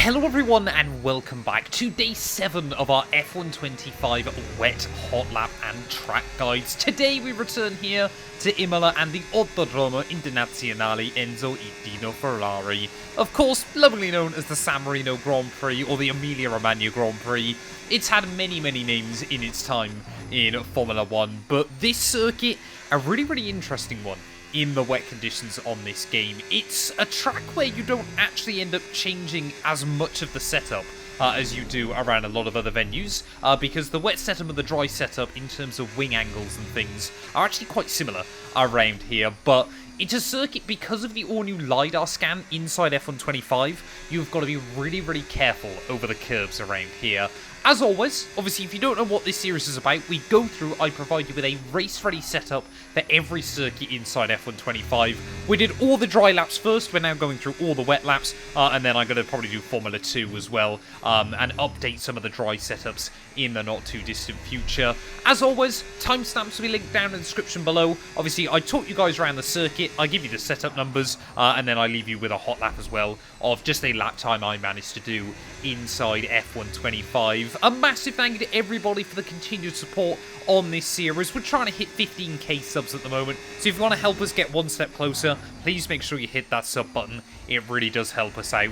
Hello everyone and welcome back to day 7 of our F125 wet hot lap and track guides. Today we return here to Imola and the Autodromo Internazionale Enzo Dino Ferrari. Of course, lovingly known as the San Marino Grand Prix or the Emilia Romagna Grand Prix. It's had many names in its time in Formula 1, but this circuit, a really interesting one in the wet conditions on this game. It's a track where you don't actually end up changing as much of the setup as you do around a lot of other venues, because the wet setup and the dry setup in terms of wing angles and things are actually quite similar around here, but it's a circuit because of the all-new LiDAR scan inside F125. You've got to be really careful over the curves around here. As always, obviously, if you don't know what this series is about, I provide you with a race-ready setup for every circuit inside F125. We did all the dry laps first, we're now going through all the wet laps, and then I'm going to probably do Formula 2 as well, and update some of the dry setups in the not-too-distant future. As always, timestamps will be linked down in the description below. Obviously, I taught you guys around the circuit, I give you the setup numbers, and then I leave you with a hot lap as well of just a lap time I managed to do inside F125. A massive thank you to everybody for the continued support on this series. We're trying to hit 15k subs at the moment, so if you want to help us get one step closer, please make sure you hit that sub button. It really does help us out.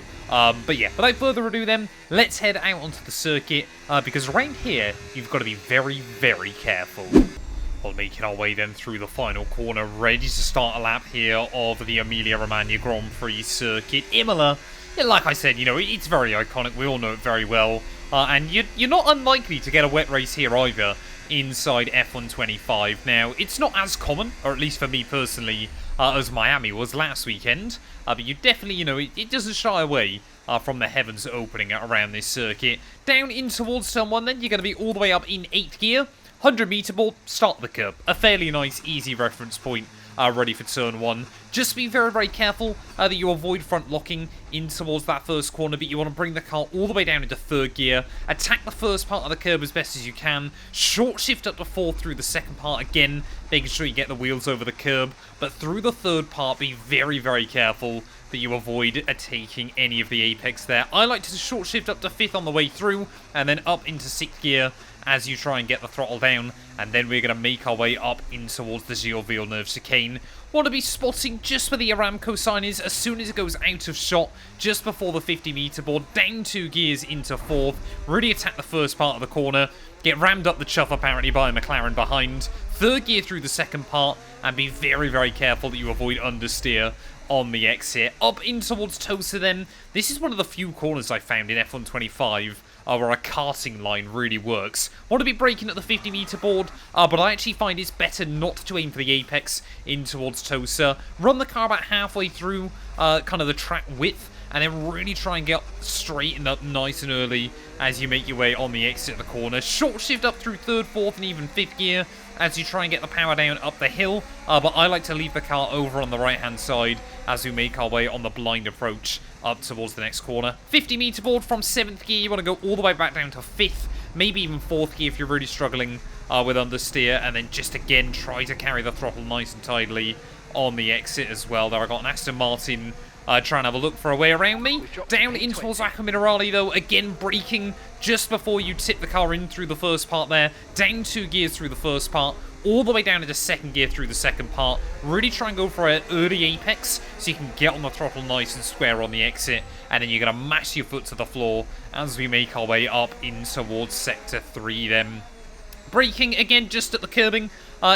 But yeah, without further ado then, let's head out onto the circuit, because around here, you've got to be very careful. We'll making our way then through the final corner, ready to start a lap here of the Emilia Romagna Grand Prix circuit. Imola, yeah, like I said, you know, it's very iconic, we all know it very well. And you're not unlikely to get a wet race here either inside F125. Now, it's not as common, or at least for me personally, as Miami was last weekend. But you definitely, you know, it doesn't shy away from the heavens opening around this circuit. Down in towards turn 1 then, you're going to be all the way up in 8th gear. 100 meter board, start the curb. A fairly nice, easy reference point. Ready for turn 1. Just be very careful that you avoid front locking in towards that first corner, but you want to bring the car all the way down into 3rd gear, attack the first part of the curb as best as you can, short shift up to 4th through the second part again, making sure you get the wheels over the curb, but through the 3rd part, be very careful that you avoid taking any of the apex there. I like to short shift up to 5th on the way through, and then up into 6th gear as you try and get the throttle down, and then we're going to make our way up in towards the Gilles Villeneuve chicane. Want to be spotting just where the Aramco sign is as soon as it goes out of shot, just before the 50 meter board, down 2 gears into 4th, really attack the first part of the corner, get rammed up the chuff apparently by a McLaren behind, 3rd gear through the second part, and be very careful that you avoid understeer on the exit. Up in towards Tosa then, this is one of the few corners I found in F125 where a karting line really works. Want to be braking at the 50 meter board, but I actually find it's better not to aim for the apex in towards Tosa. Run the car about halfway through kind of the track width, and then really try and get straightened up nice and early as you make your way on the exit of the corner. Short shift up through 3rd, 4th, and even 5th gear as you try and get the power down up the hill, but I like to leave the car over on the right-hand side as we make our way on the blind approach up towards the next corner. 50 meter board from 7th gear, you want to go all the way back down to 5th, maybe even 4th gear if you're really struggling with understeer, and then just again try to carry the throttle nice and tidily on the exit as well. There I got an Aston Martin trying to have a look for a way around me. Down in towards Acqua Minerale though, again braking just before you tip the car in through the first part there. Down 2 gears through the first part, all the way down into 2nd gear through the second part. Really try and go for an early apex so you can get on the throttle nice and square on the exit, and then you're going to mash your foot to the floor as we make our way up in towards Sector 3 then. Braking again just at the curbing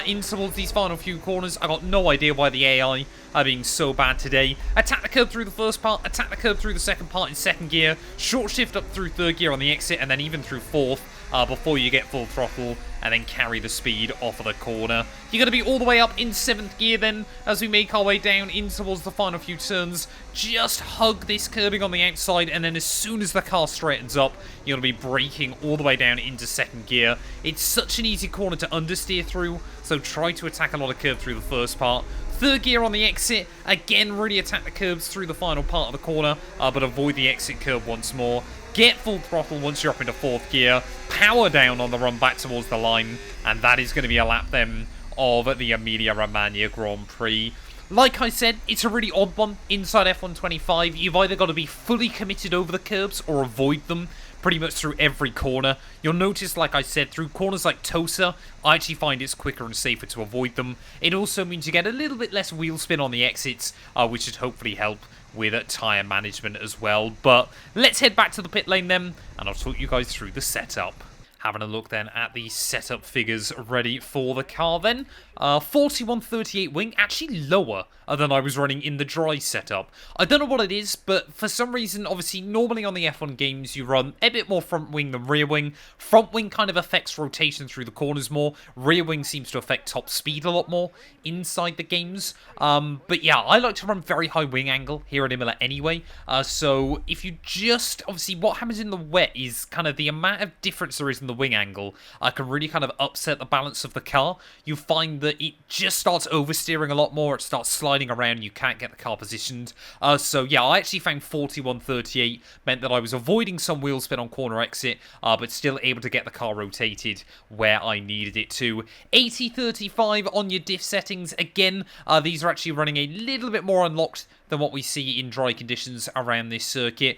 in towards these final few corners. I got no idea why the AI are being so bad today. Attack the curb through the first part, attack the curb through the second part in 2nd gear, short shift up through 3rd gear on the exit, and then even through 4th before you get full throttle, and then carry the speed off of the corner. You're going to be all the way up in 7th gear then as we make our way down in towards the final few turns. Just hug this curbing on the outside, and then as soon as the car straightens up, you're going to be braking all the way down into 2nd gear. It's such an easy corner to understeer through, so try to attack a lot of curb through the first part. 3rd gear on the exit, again really attack the curbs through the final part of the corner, but avoid the exit curb once more. Get full throttle once you're up into 4th gear, power down on the run back towards the line, and that is going to be a lap then of the Emilia Romagna Grand Prix. Like I said, it's a really odd one inside F125. You've either got to be fully committed over the curbs or avoid them pretty much through every corner. You'll notice, like I said, through corners like Tosa, I actually find it's quicker and safer to avoid them. It also means you get a little bit less wheel spin on the exits, which should hopefully help with tyre management as well. But let's head back to the pit lane then, and I'll talk you guys through the setup. Having a look then at the setup figures ready for the car then. 4138 wing, actually lower than I was running in the dry setup. I don't know what it is, but for some reason, obviously, normally on the F1 games, you run a bit more front wing than rear wing. Front wing kind of affects rotation through the corners more. Rear wing seems to affect top speed a lot more inside the games. But yeah, I like to run very high wing angle here at Imola anyway. So if you just, obviously, what happens in the wet is kind of the amount of difference there is in the wing angle can really kind of upset the balance of the car. You find that it just starts oversteering a lot more. It starts sliding around. You can't get the car positioned. So yeah, I actually found 4138 meant that I was avoiding some wheel spin on corner exit, but still able to get the car rotated where I needed it to. 8035 on your diff settings. Again, these are actually running a little bit more unlocked than what we see in dry conditions around this circuit.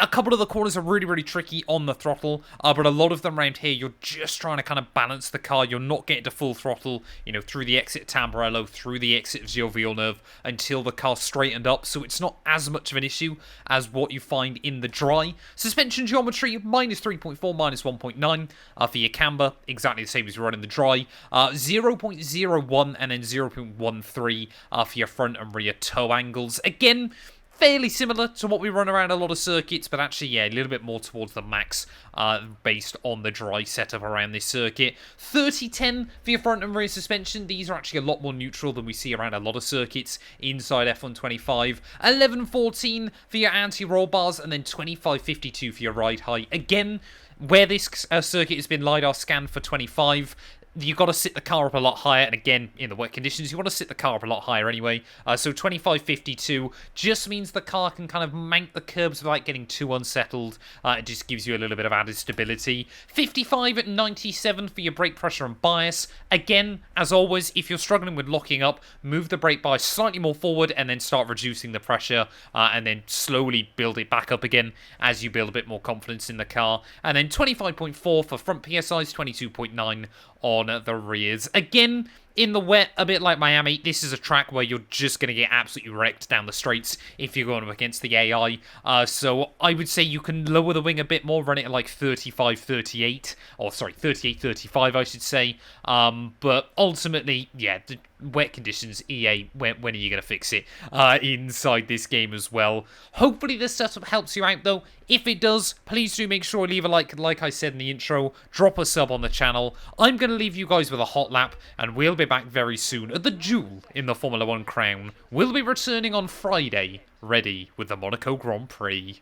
A couple of the corners are really, really tricky on the throttle, but a lot of them around here, you're just trying to kind of balance the car. You're not getting to full throttle, you know, through the exit of Tamburello, through the exit of Gio Villeneuve, until the car's straightened up, so it's not as much of an issue as what you find in the dry. Suspension geometry, minus 3.4, minus 1.9. For your camber, exactly the same as you run in the dry. 0.01 and then 0.13 for your front and rear toe angles. Again, fairly similar to what we run around a lot of circuits, but actually, yeah, a little bit more towards the max based on the dry setup around this circuit. 30-10 for your front and rear suspension. These are actually a lot more neutral than we see around a lot of circuits inside F125. 11-14 for your anti-roll bars, and then 25-52 for your ride height. Again, where this circuit has been LiDAR scanned for 25, you've got to sit the car up a lot higher, and again, in the wet conditions, you want to sit the car up a lot higher anyway. So 25-52 just means the car can kind of mount the curbs without getting too unsettled. It just gives you a little bit of added stability. 55-97 for your brake pressure and bias. Again, as always, if you're struggling with locking up, move the brake bias slightly more forward and then start reducing the pressure, and then slowly build it back up again as you build a bit more confidence in the car. And then 25.4 for front PSIs, 22.9 on the rears. Again, in the wet, a bit like Miami, this is a track where you're just going to get absolutely wrecked down the straights if you're going up against the AI. So I would say you can lower the wing a bit more, run it at like 35-38, or sorry, 38-35 I should say. But ultimately, yeah, the wet conditions, EA, when are you going to fix it inside this game as well? Hopefully this setup helps you out though. If it does, please do make sure to leave a like I said in the intro, drop a sub on the channel. I'm going to leave you guys with a hot lap, and we'll be back very soon at the duel in the Formula 1 crown. We'll be returning on Friday, ready with the Monaco Grand Prix.